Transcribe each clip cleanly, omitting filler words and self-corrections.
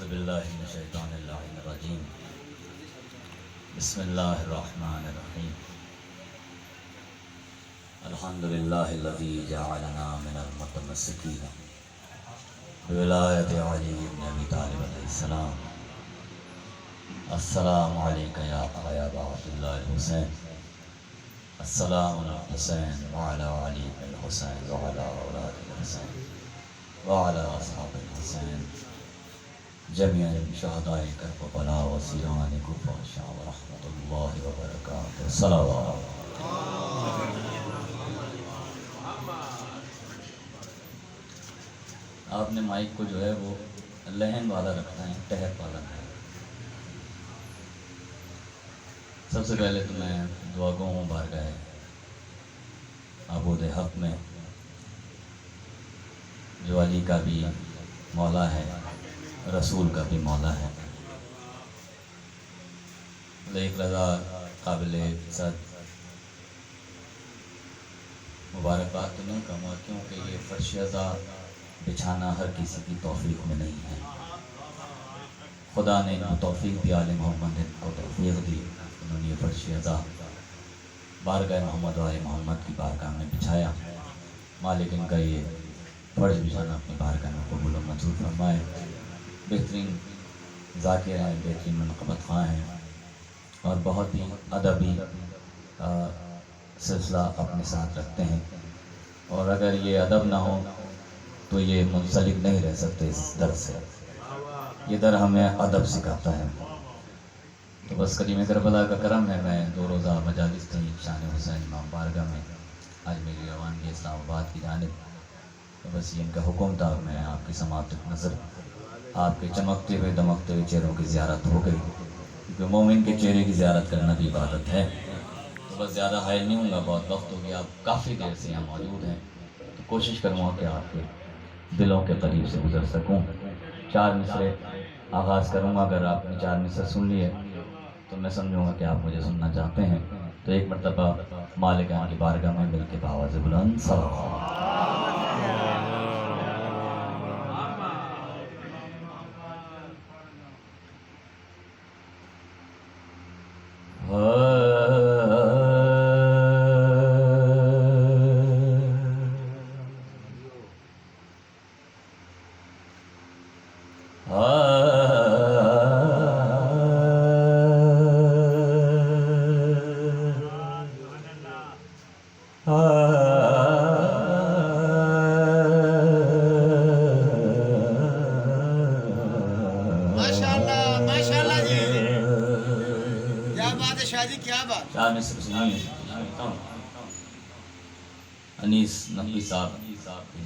औज़ुबिल्लाहि मिनश्शैतानिर्रजीम। बिस्मिल्लाहिर्रहमानिर्रहीम। अल्हम्दुलिल्लाहिल्लज़ी जअलना मिनल मुतमस्सिकीन बिविलायति अली इब्न अबी तालिब अलैहिस्सलाम। अस्सलामु अलैका या अबा अब्दुल्लाह हुसैन। अस्सलामु अला हुसैन व अला अली इब्न हुसैन व अला औलादिल हुसैन व अला अस्हाबिल हुसैन जमीअन शुहदाए करबला व सीरान कूफा शाम व रहमतुल्लाहि व बरकातुहू। सलावत। आपने माइक को जो है वो लहन वाला रखना है, टहक वाला नहीं। सबसे पहले तो मैं दुआ गो हूँ बारगाह आबूद हक में, जो अली का भी मौला है, रसूल का भी मौला है। एक रज़ा काबिल इज़्ज़त मुबारकबाद तो नहीं कहूँगा, क्योंकि ये फर्श अज़ा बिछाना हर किसी की तौफीक में नहीं है। खुदा ने इनको तौफीक दी, आले मोहम्मद ने इनको तौफीक दी, उन्होंने ये फर्श अज़ा बारगाह मोहम्मद वाले मोहम्मद की बारगाह में बिछाया। मालिक इनका ये फर्श बिछाना अपनी बारगाह में कबूल व मंजूर फरमाए। बेहतरीन ज़ाकिर हैं, बेहतरीन मनक़बत ख़्वाह हैं और बहुत ही अदबी सिलसिला अपने साथ रखते हैं। और अगर ये अदब ना हो तो ये मुंसलिक नहीं रह सकते इस दर से। ये दर हमें अदब सिखाता है। तो बस करीम करबला का करम है, मैं 2 रोज़ा मजालिस थी शान हुसैन इमाम बारगाह में, आज मेरी रवानगी इस्लामाबाद की जानिब। तो बस ये इनका हुक्म था, मैं आपकी समात नज़र आपके चमकते हुए दमकते हुए चेहरों की ज़ियारत हो गई, क्योंकि मोमिन के चेहरे की ज़ियारत करना भी इबादत है। तो बस ज़्यादा हायल नहीं हूँगा, बहुत वक्त हो गया, आप काफ़ी देर से यहाँ मौजूद हैं, तो कोशिश करूँगा कि आपके दिलों के करीब से गुजर सकूँ। 4 मिसरे आगाज़ करूँगा, अगर आपने 4 मिसरे सुन लिए तो मैं समझूँगा कि आप मुझे सुनना चाहते हैं। तो एक मरतबा मालिक की बारगाह में मिल के आवाज़ बुलंद सलावत। अनीस नकवी साहब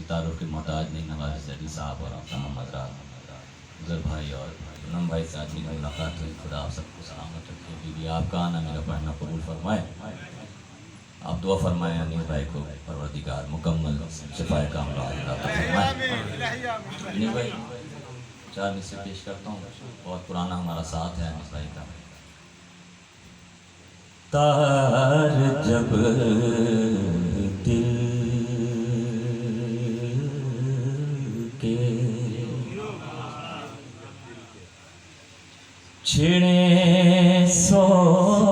तारुफ के मोहताज नहीं, नवाज अली साहब और आपका मोहम्मद गुजर भाई और नम भाई से आज मेरी मुलाकात हुई। खुदा आप सबको सलामत रखे। बीबी आपका आना मेरा पढ़ना कबूल फरमाए। आप दुआ फरमाएं अनीस भाई को परवरदिगार मुकम्मल शिफाए कामला अता फरमाए। अनीस भाई 4 मिसरे पेश करता हूँ, बहुत पुराना हमारा साथ है अनीस भाई का। तार जब दिल के छिड़े सोज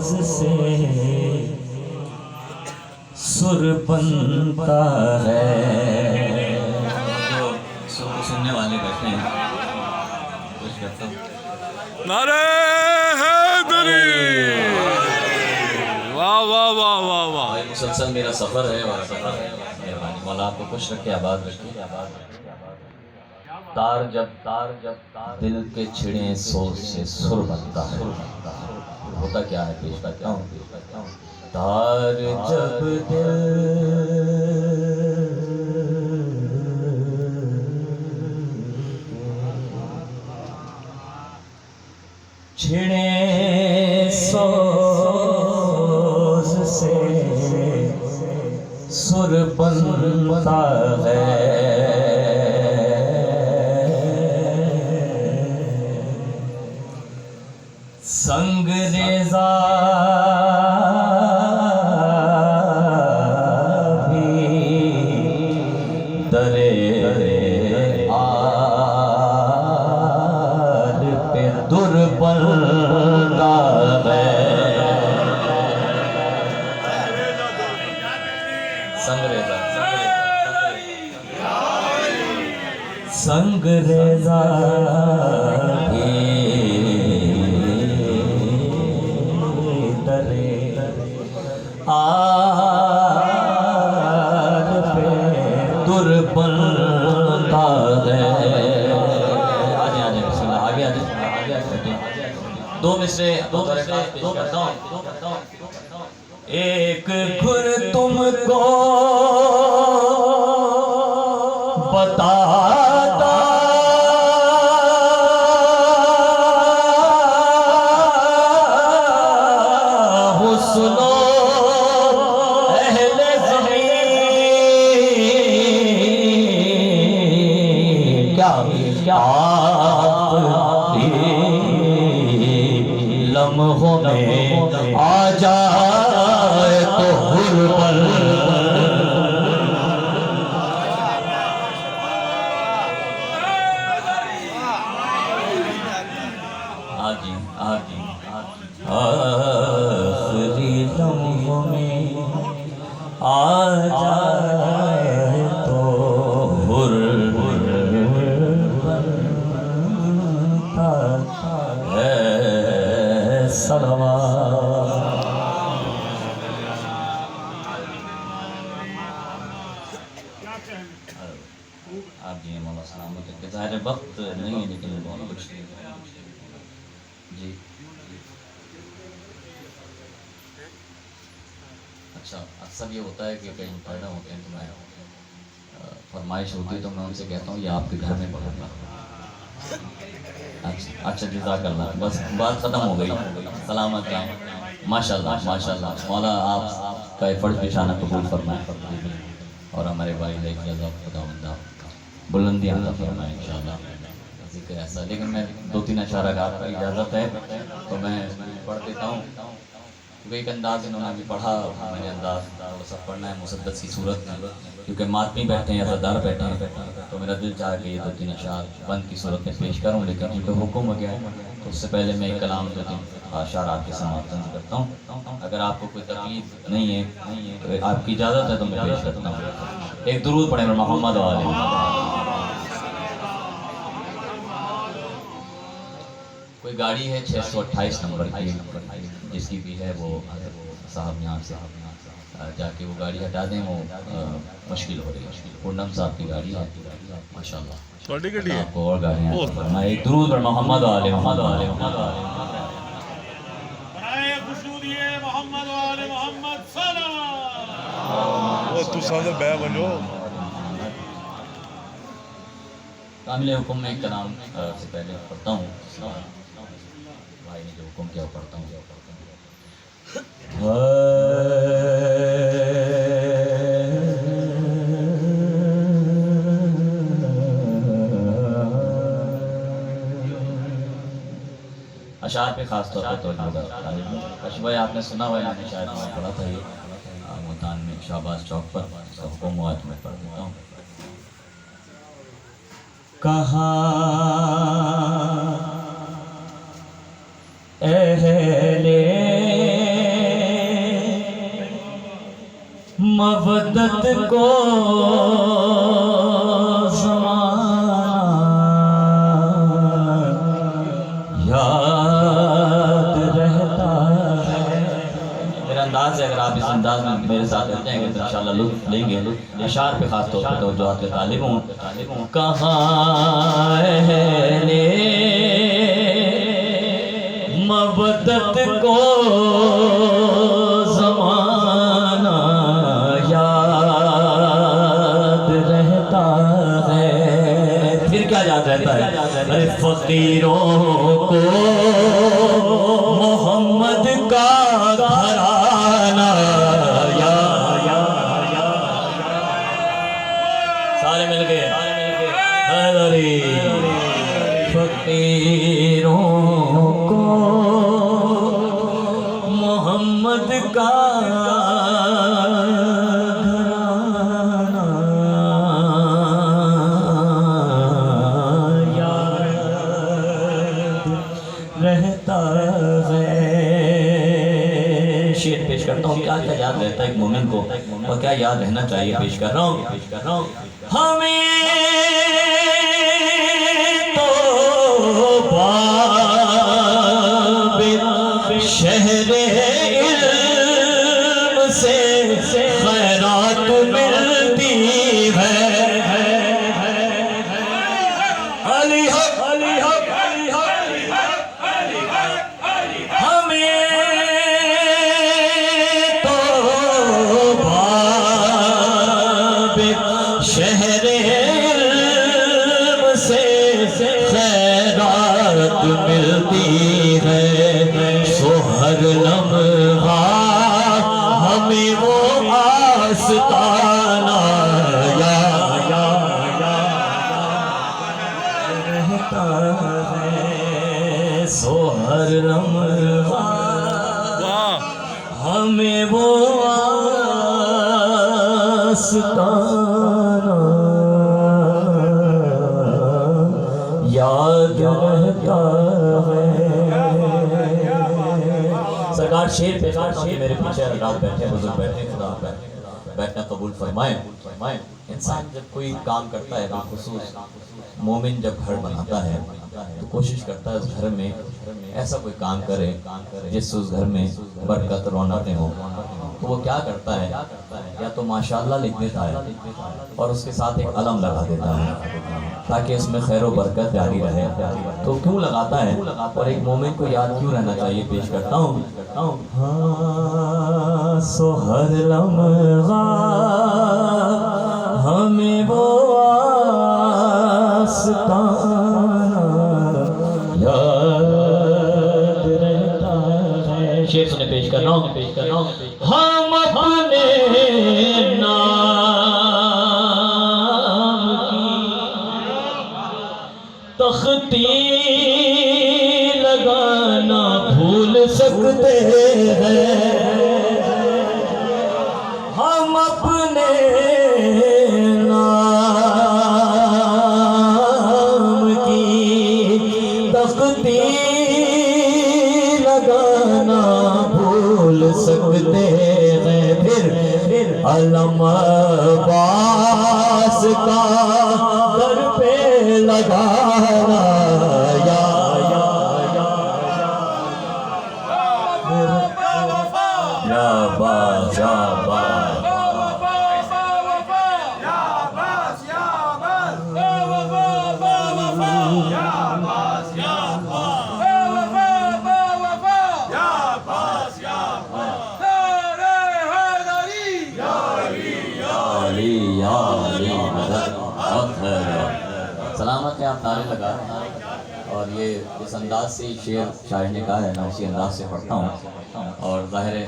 से सुर बनता है। जो सुनने वाले बैठे हैं कुछ करता हूँ। नारे वाह वाह वाह वाह वाह। मुसलसल मेरा सफ़र है और मेहरबानी मौला आपको खुश रखे, आबाद रखे, आबाद रखे। तार जब दिल के छिड़े सोच से सुर बनता है। होता क्या है, पेश का क्या हूँ, तार जब दिल छिड़े सोज से सुर बनता है। संग रेज़ा भी दरे अंग्रेजा दरे आर पे दुर्बलता है। आगे दो मिसरे दो करता हूँ। एक खुर तुमको बताता हूँ, सुनो अहले ज़मीन, क्या लम्हों में आ जाए तो हुर्बल। आखिरी लम्हों में आ जाए तो हुर्बल है सलवात। आप जी मौला सलामत के ज़ाहिर वक्त नहीं है, लेकिन बहुत कुछ जी। अच्छा, अक्सर ये होता है कि कहीं पैदा होते हैं तो मैं फरमाइश होती है तो मैं उनसे कहता हूँ ये आपके घर में पढ़ूंगा। अच्छा जज़ाकल्लाह, बस बात ख़त्म हो गई। सलामत जाए माशाल्लाह माशाल्लाह। मौला आपका फ़र्ज़ पेशाना कबूल फरमाए और हमारे भाई खुदावंदा बुलंदी अता फरमाए इंशाअल्लाह। जिक्र ऐसा, लेकिन मैं 2-3 अशारा का आपका इजाज़त है तो मैं पढ़ देता हूँ, क्योंकि एक अंदाज़ इन्होंने अभी पढ़ा, मैंने अंदाज़ थोड़ा सा पढ़ना है मुसद्दस की सूरत में, क्योंकि मातमी बैठे हैं, अज़ादार बैठे हैं, तो मेरा दिल चाह के ये 2-3 अशार बंद की सूरत में पेश करूँ, लेकिन चूँकि हुक्म हो गया है तो उससे पहले मैं एक कलाम 2-3 अशार आपके सामने तंज़ करता हूँ। अगर आपको कोई तकलीफ नहीं है तो आपकी इजाज़त है तो मैं पेश करता हूँ। एक दुरूद पढ़े मोहम्मद वाले। कोई गाड़ी है 628 नंबर की, जिसकी भी है वो साहब यहाँ से जाके वो गाड़ी हटा दें, वो मुश्किल हो रही है। पूनम साहब की गाड़ी है माशाल्लाह। आपको और गाड़ियाँ एक दुरूद पर मोहम्मद वाले मोहम्मद वाले मोहम्मद वाले कामिल हुक्म में एक कलाम से पहले पढ़ता हूँ। भाई ने जो हुक्म किया पढ़ता हूँ। अशार पे खास तौर पर तवज्जो भाई आपने सुना हुआ है, मैंने शायद पढ़ा था ये मुल्तान में शाहबाज चौक पर। उसका हुक्म हुआ तो मैं पढ़ देता हूँ। कहाँ अहले मवदत को याद रहता है। मेरा अंदाज है, अगर आप इस अंदाज में मेरे साथ रह जाएंगे तो इंशाअल्लाह लुत्फ़ लेंगे। इशार पे खास तौर पर तवज्जो के तालिब हूँ। कहाँ अहले मवदत को ज़माना याद रहता है। फिर क्या याद रहता है? अरे फ़कीरों को मोहम्मद का घराना सारे मिल गए। अरे फ़कीरों को मोहम्मद का घराना याद रहता है। शेर पेश करता हूँ। क्या क्या याद रहता है एक मोमिन को और क्या याद रहना चाहिए, पेश कर रहा हूँ। हमें अली हक अली हक अली हक हमें तो बाबे शहरे से खैरात मिलती है, सो हर लम्हा हमें वो आस्ताना या रहता है, सो हर लम्हा वाह हमें वो आस्ताना याद रहता है। सरकार शेर पे मेरे पीछे रात बैठे बुजुर्ग बैठे, खुदा बैठना कबूल फरमाए। इंसान जब कोई काम करता है, खुसूस मोमिन जब घर बनाता है तो कोशिश करता है उस घर में ऐसा कोई काम करे जिससे उस घर में बरकत रौनकें हो। तो वो क्या करता है, या तो माशाअल्लाह लिख देता है और उसके साथ एक अलम लगा देता है ताकि इसमें खैर बरकत जारी रहे। तो क्यों लगाता है और एक मोमिन को याद क्यों रहना चाहिए, पेश करता हूँ। हाँ सो हर लम्हा हमें वो आस्ताना याद रहता है। शेर सुने पेश कर रहा हूँ हम अपने नाम की तख्ती लगाना भूल सकते हैं, हम अपने नाम की तख्ती लगाना भूल सकते हैं, फिर अलम अब्बास का दर पे लगाना या बास या बास सलामत है। आप नारे लगा रहे हैं और ये इस अंदाज से शेर शायर ने कहा है, मैं उसी अंदाज से पढ़ता हूँ। और ज़ाहिर है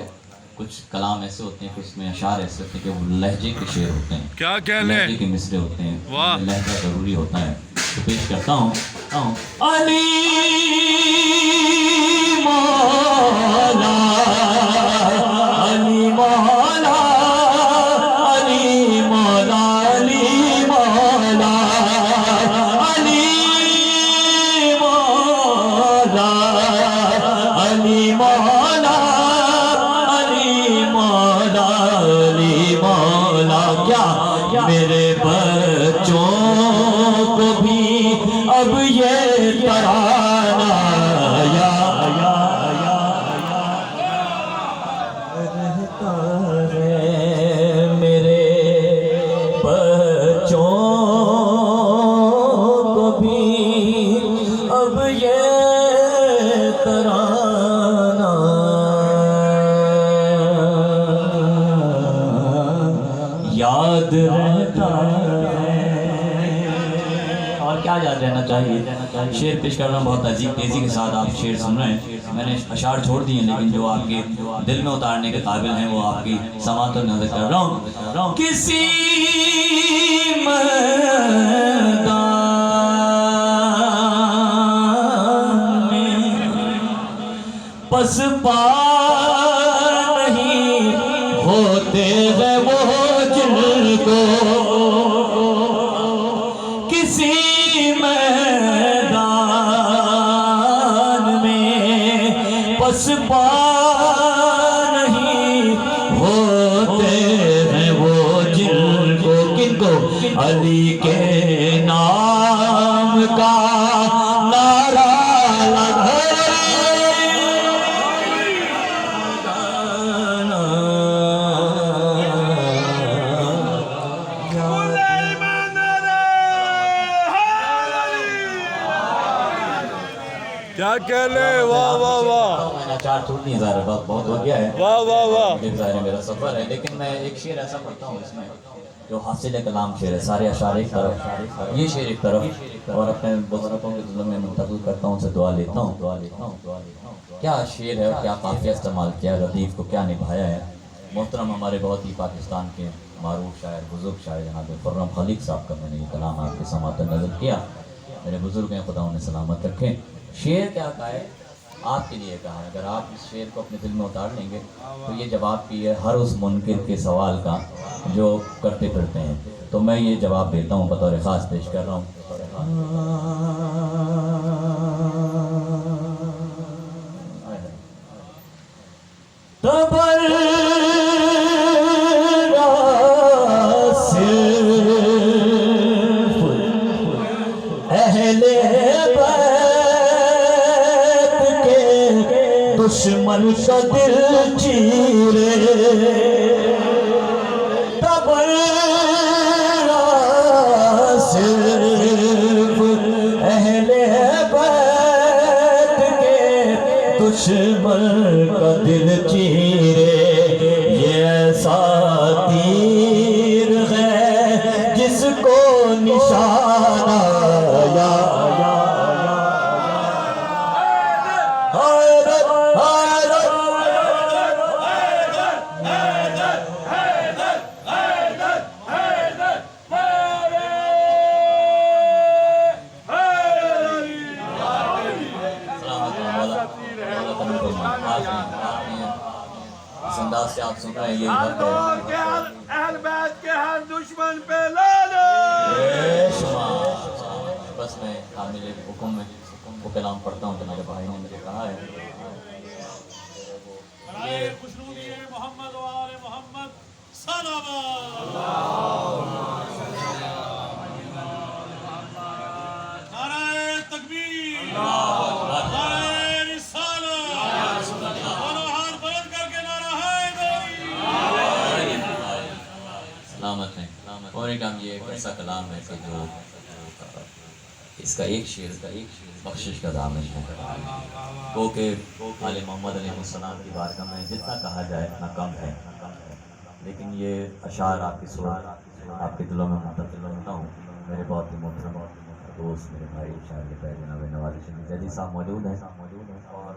कुछ कलाम ऐसे होते हैं, कुछ में अशार ऐसे होते हैं कि वो लहजे के शेर होते हैं, क्या कहने लहजे के मिसरे होते हैं, वाह लहजा ज़रूरी होता है। तो पेश करता हूँ अली मौला अली मौला अली मौला अली मौला अली मौला अली मौला अली मौला अली मौला क्या मेरे बच्चों को भी अब ये तराना या रहता है, मेरे बच्चों को भी अब ये तराना याद रहता है। और क्या याद रहना चाहिए, शेर पेश कर रहा हूँ बहुत अजीब तेज़ी के साथ। आप शेर सुन रहे हैं, मैंने अशार छोड़ दिए लेकिन जो आपके दिल में उतारने के काबिल हैं वो आपकी समात तो नजर कर रहा हूँ। किसी मैदान में पसपा नहीं होते हैं वो जिनको, किसी मैदान में पसपा नहीं होते हैं वो जिनको, किनको अली के नाम का नारा क्या कह ले, वाह वाह वाह मैंने चार छूट नहीं ज़ाहिर है, बहुत हो गया है, वाह वाह वाह। मुझे ज़ाहिर है मेरा सफ़र है, लेकिन मैं एक शेर ऐसा पढ़ता हूँ इसमें जो हासिल कलाम शेर है, सारे अशार एक तरफ, ये शेर एक तरफ, और अपने बुजुर्गों के जुल्म में मुंतकिल करता हूँ, उनसे दुआ लेता हूँ। क्या शेर है और क्या काफ़िया इस्तेमाल किया, लतीफ़ को क्या निभाया है। मोहतरम हमारे बहुत ही पाकिस्तान के मारूफ शायर, बुजुर्ग शायर जनाब खुर्रम खलीक साहब का मैंने ये कलाम आपके समातन नज़र किया। मेरे बुजुर्ग हैं, खुदा उन्हें सलामत रखें। शेर क्या कहा है, आपके लिए कहा है। अगर आप इस शेर को अपने दिल में उतार लेंगे तो ये जवाब भी है हर उस मुनकिर के सवाल का जो करते फिरते हैं। तो मैं ये जवाब देता हूँ, बतौर ख़ास पेश कर रहा हूँ। दुश्मन का दिल चीरे तब सिर्फ अहले बैत के दुश्मन का दिल चीरे। ये ऐसा तीर है जिसको निशाना या अंदाज से आप सुन रहे हैं, ये वक्त है अहल बैत के हर दुश्मन पे लानत। बस मैं कामिल हुक्म में वो कलाम पढ़ता हूँ, तो मेरे भाई ने मुझे कहा है मोहम्मद व आले मोहम्मद सलावत। नारे तकबीर, नारे रिसालत, दोनों हाथ बुलंद करके नारा हैदरी। सलामत है। और एक हम ये एक ऐसा कलाम है कि जो इसका एक शेर बख्शिश का दामन है, वो कि आले मोहम्मद अलैहिस्सलाम की बारगाह में जितना कहा जाए इतना कम है। लेकिन ये अशार आपकी सोच आपके दिलों में मुंतकिल करता हूँ। मेरे बहुत ही मोहतरम दोस्त, मेरे भाई शायर जनाब नवाज़ शरीफ जैदी साहब मौजूद हैं, और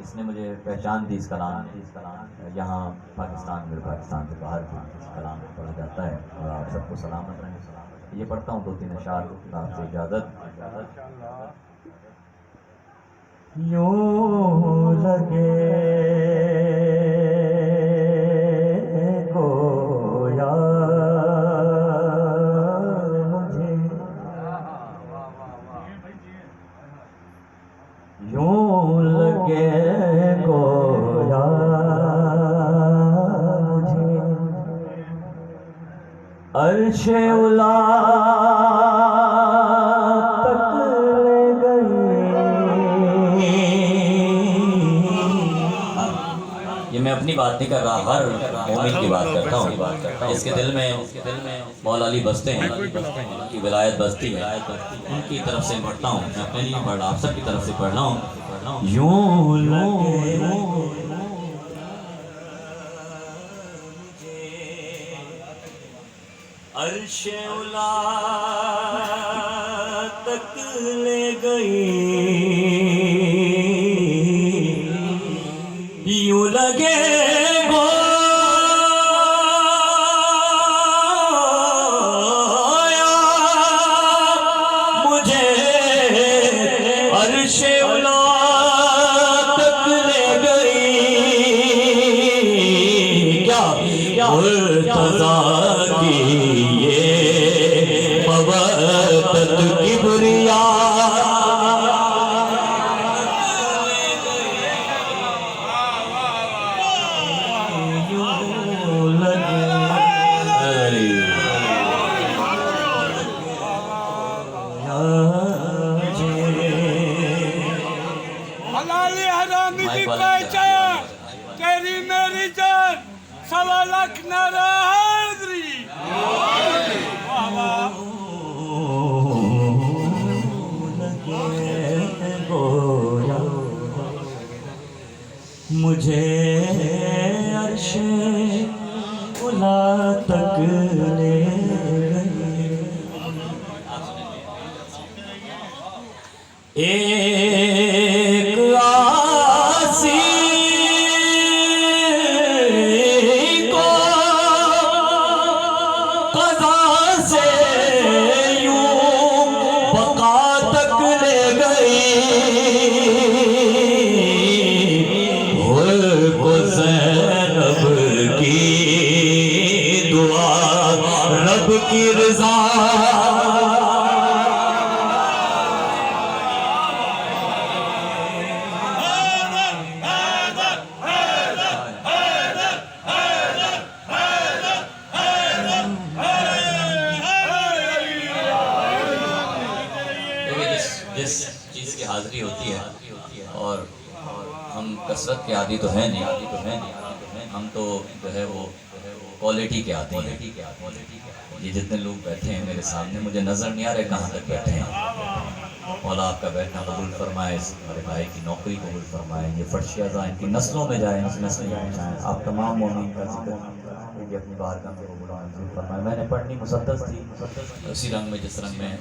इसने मुझे पहचान दी। इस कलाम यहाँ पाकिस्तान, मेरे पाकिस्तान से बाहर भी इस कलाम को पढ़ा जाता है। और आप सबको सलामत रहें। ये पढ़ता हूँ 2-3 अशार, आपसे इजाज़त। यूं लगे गोया मुझे, यूं लगे गोया मुझे अर्शे उला मैं अपनी बात नहीं कर रहा, हर मोमिन की बात करता हूँ। इसके दिल में मौला अली बसते हैं, उनकी विलायत बसती है, उनकी तरफ से पढ़ता हूँ। मैं अपने लिए पढ़ रहा, आप सबकी तरफ से पढ़ रहा हूँ। यूं लगे अर्शे उला तक ले गई, यूं लगे गोया मुझे अर्शे उला तक ले गई। क्या मुर्तज़ा की ये मवद्दत किबरिया हलाली हरामी की पहचान, तेरी मेरी जान, 1.25 लाख नारा हैदरी। वाह वाह। गोया मुझे अर्शे उला तक ले एक आसी को कज़ा से यूं बका तक ले गई, को ज़ैनब की दुआ रब की रज़ा। जिस चीज़ की हाजिरी होती है और हम कसरत के आदी तो हैं नहीं, हम तो जो है वो क्वालिटी के आदी हैं। ये जितने लोग बैठे हैं मेरे सामने मुझे नज़र नहीं आ रहे कहाँ तक बैठे हैं। मौला आपका बैठना कबूल फरमाए, हमारे भाई की नौकरी कबूल फरमाए, ये फर्शियाज़ा इनकी नस्लों में जाए, इस नस्ल में जाए। आप तमाम मोमिन का जिक्र ये अपनी बारगाह में कबूल फरमाए। मैंने पढ़नी मुसद्दस थी, उसी रंग में जिस रंग में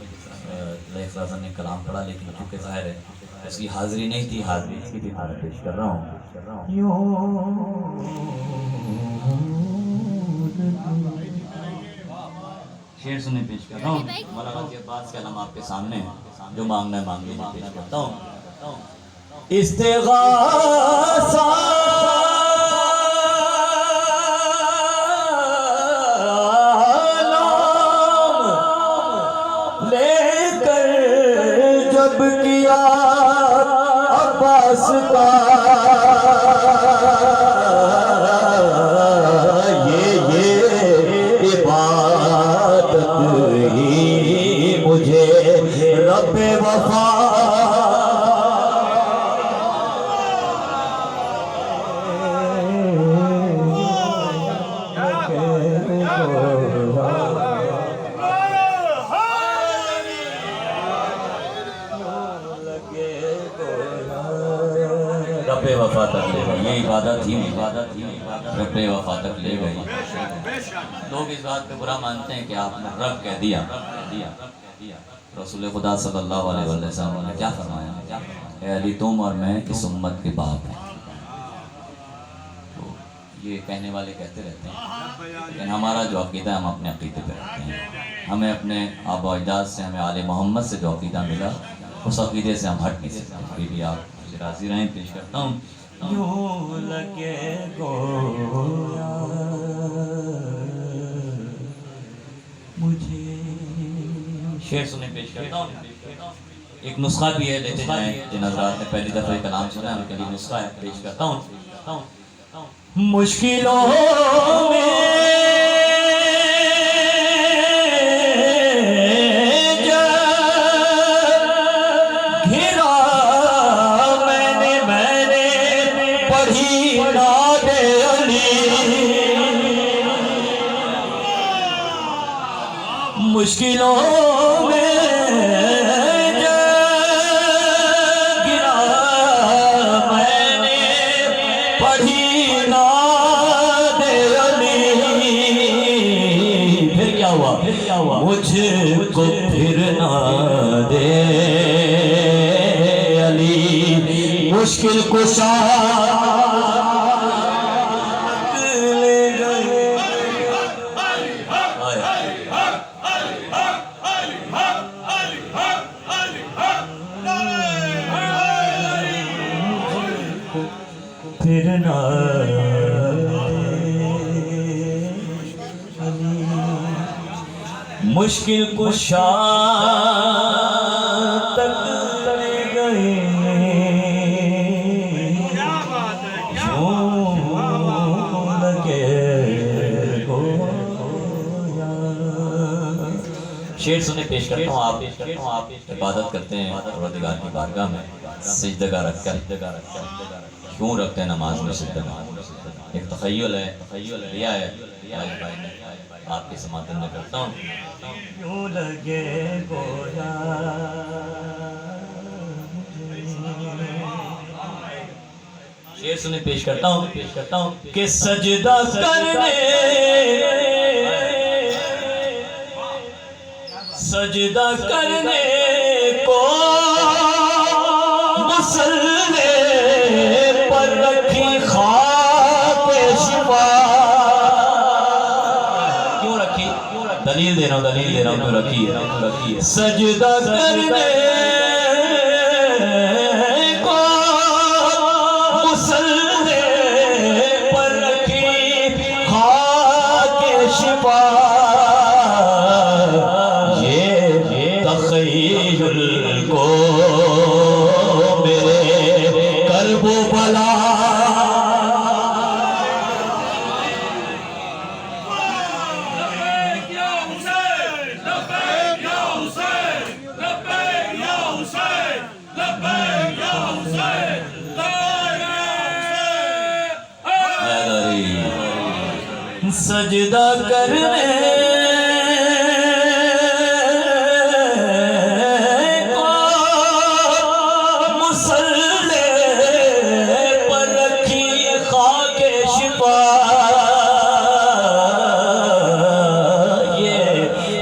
लैफ़ ने कलाम पढ़ा, लेकिन चूँकि ज़ाहिर है उसकी हाज़िरी नहीं थी, हाज़िरी इसकी भी मैं पेश कर रहा हूँ। शेर सुने पेश कर रहा हूँ। मौलाना के अब्बास का नाम आपके सामने है, जो मांगना है मांग लीजिए, पेश करता हूँ। इस्तिग़ासा लेकर जब किया अब्बास का, ये इबादत ही मुझे रब्बे वफा रब्बे वफा तक ले गई, ये इबादत ही रब्बे वफा तक ले गई। लोग इस बात पे बुरा मानते हैं कि आपने रब कह दिया। रसूल खुदा सल्लल्लाहु अलैहि वसल्लम ने क्या फरमाया? ए अली तुम और मैं इस उम्मत के बाप हैं। तो ये कहने वाले कहते रहते हैं, लेकिन हमारा जो अक़ीदा हम अपने अक़ीदे पे रखते हैं। हमें अपने आबा अजदाद से, हमें आले मोहम्मद से जो अक़ीदा मिला उस अक़ीदे से हम हट नहीं सकते। फिर भी आप राज़ी रहें, पेश करता हूँ। यूं लगे गोया मुझे, शेर सुने पेश करता हूँ। एक नुस्खा भी है, लेते जाएं। जिन हज़रात ने पहली दफ़ा कलाम सुना है उनके लिए नुस्खा है, पेश करता हूँ। मुश्किलों में मुश्किलों में गिरा मैंने पढ़ी नादे अली। फिर क्या हुआ? मुझको फिर ना दे अली मुश्किल कुशा फिर ना मुश्किल कुशा तक ले गए शेर सुने पेश करता हूँ। आप इबादत करते हैं परवरदिगार की बारगाह में सिजदा रखकर। क्यों रखते हैं नमाज में सिजदा? एक तखय्युल है, रिया है। आपके समातन में करता हूँ। यूं लगे गोया शेर सुने पेश करता हूँ कि सजदा करने को मुसल्ले पर रखी खाक शिफा। क्यों रखी? दलील दे रहा हूँ क्यों रखी है। सजदा करने को मुसल्ले पर रखी खाक शिफा। तख़य्युल को मेरे कर्बो बला सजदा करने को मुसल्ले पर रखी खाक शिफा।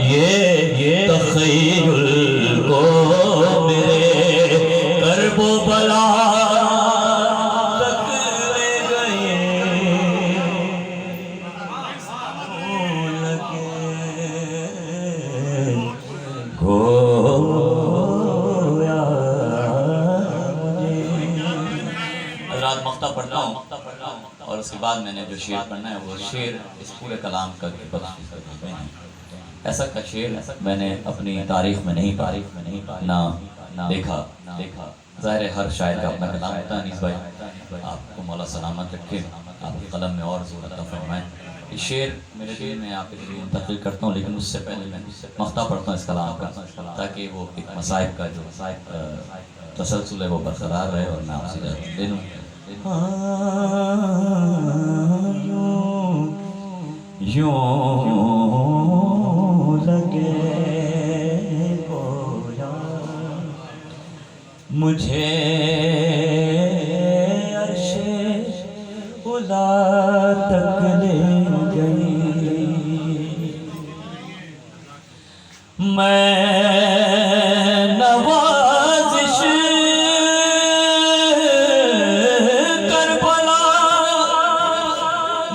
ये तख़य्युल को मेरे कर्बो बला मख्ता पढ़ता हूँ और उसके बाद मैंने जो शेर पढ़ना है वो शेर इस पूरे कलाम का बख्श है। ऐसा का शेर मैंने अपनी तारीख में नहीं ना देखा। ज़ाहिर हर शायर का अपना कलाम होता है। अनीस भाई आपको मौला सलामत रखे, आपके कलम में और ज़ोर अता फरमाए। ये शेर मेरे दिल में आपके लिए मुंतकिल करता हूँ, लेकिन उससे पहले मैं मख्ता पढ़ता हूँ इस कलाम का, ताकि वो एक मसाइब का जो तसलसल है वो बरकरार रहे और मैं आपसे ले लूँ। यूं लगे गोया मुझे अर्शे उला तक ले गई। मैं नवाजिश करबला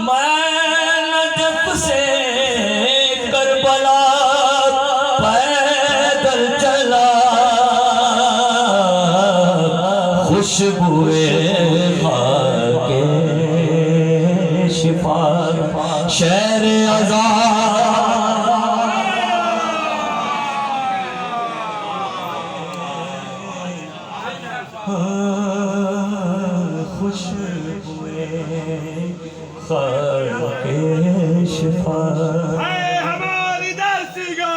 मैं नजफ से करबला पैदल चला। खुशबुए खाके शिफा शहर आज़ाद खुशबुए खाके शिफा। हमारी दर्सिगा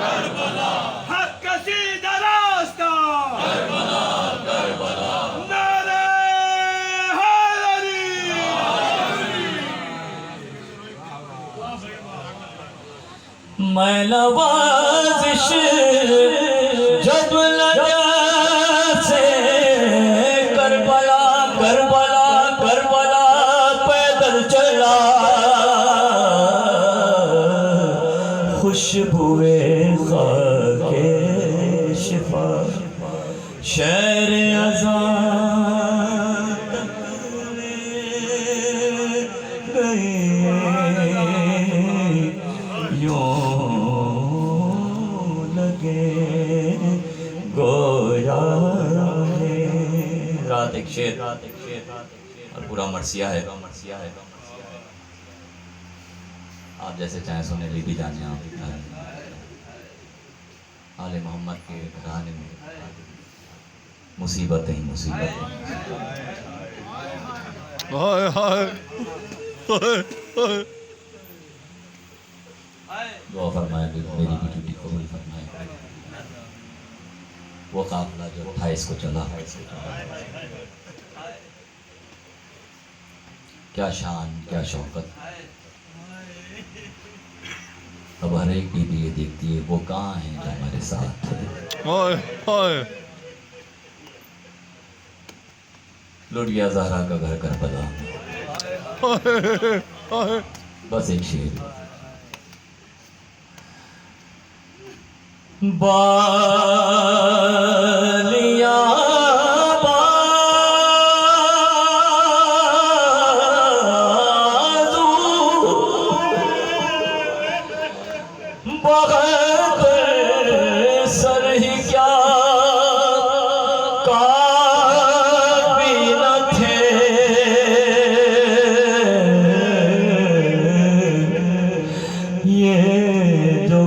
करबला हक कसीदा रास्ता नारे हैदरी। मैं नवाजिश जब लगा से करबला पैदल चला। खुशबुए खाके शिफा शहर आज़ाद तक ले गए। यूं लगे गोया रात एक शेर और पूरा मरसिया है। आप जैसे चाहें सुने ली भी जाने। आप आले मोहम्मद के घराने में मुसीबतें ही मुसीबतें। हाय हाय दुआ फरमाए मेरी भी ड्यूटी कबूल फरमाए। वो काफिला जो 28 को चला, क्या शान क्या शौकत। अब हर एक बीबी ये देखती है वो कहाँ है जो हमारे साथ है। हाय हाय लुट गया ज़हरा का घर करबला में। बस एक शेर। बालिया बाजू बगैर सर ही क्या काफी न थे। ये जो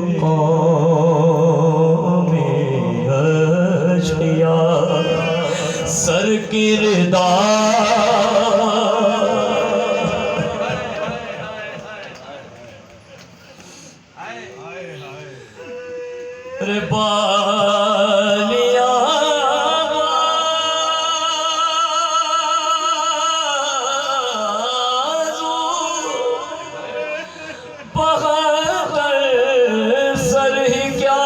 सर किरदार रे बालिया बाजू बगैर सर ही क्या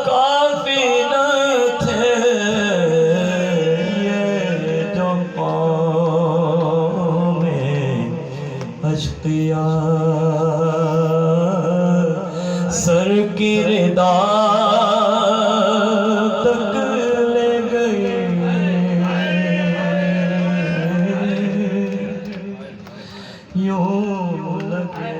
काफी न थे। अश्किया सर किरदार तक ले गए यूं लगे।